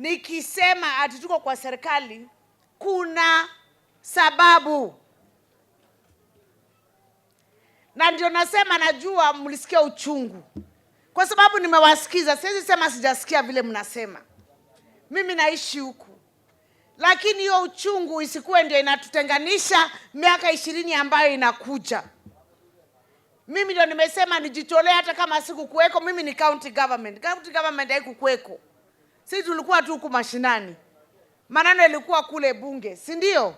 nikisema ati tuko kwa serikali, kuna sababu. Na ndio nasema najua mlisikia uchungu. Kwa sababu nimewasikiza, siwezi sema sijasikia vile mnasema. Mimi naishi huku. Lakini hiyo uchungu isikuwe ndio inatutenganisha miaka 20 ambayo inakuja. Mimi ndio nimesema nijitolee hata kama sikukuweko. Mimi ni county government. County government haikukuweko. Sisi tulikuwa tu huku mashinani. Maneno ilikuwa kule bunge, si ndio?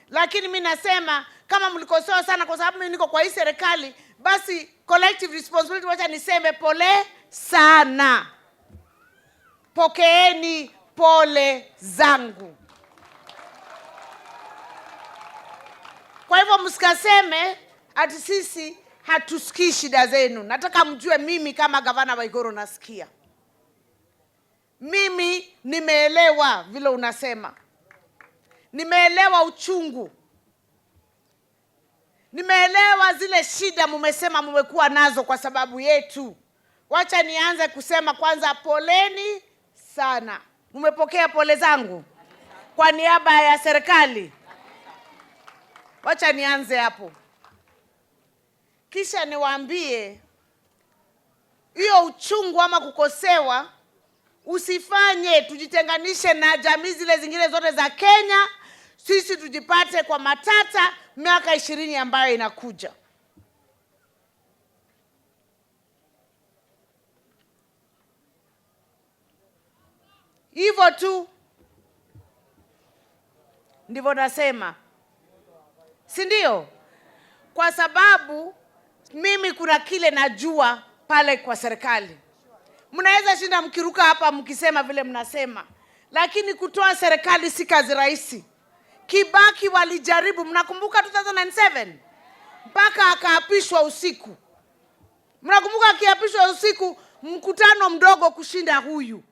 Lakini mimi nasema kama mlikosoa sana kwa sababu mimi niko kwa hii serikali, basi collective responsibility, wacha niseme pole sana. Pokeeni pole zangu. Kwa hivyo msikaseme ati sisi hatusikii shida zenu. Nataka mjue mimi kama gavana Waiguru nasikia. Mimi nimeelewa vile unasema. Nimeelewa uchungu. Nimeelewa zile shida mumesema mumekuwa nazo kwa sababu yetu. Wacha nianze kusema kwanza poleni sana. Mumepokea pole zangu kwa niaba ya serikali. Wacha nianze hapo. Kisha niwaambie hiyo uchungu ama kukosewa usifanye tujitenganishe na jamii zile zingine zote za Kenya. Sisi tujipate kwa matata miaka 20 ambayo inakuja. Hivyo tu ndivyo nasema. Si ndio? Kwa sababu mimi kuna kile najua pale kwa serikali. Mnaweza shinda mkiruka hapa mkisema vile mnasema. Lakini kutoa serikali si kazi rahisi. Kibaki walijaribu, mnakumbuka 2007? Mpaka akaapishwa usiku. Mnakumbuka akiapishwa usiku, mkutano mdogo kushinda huyu.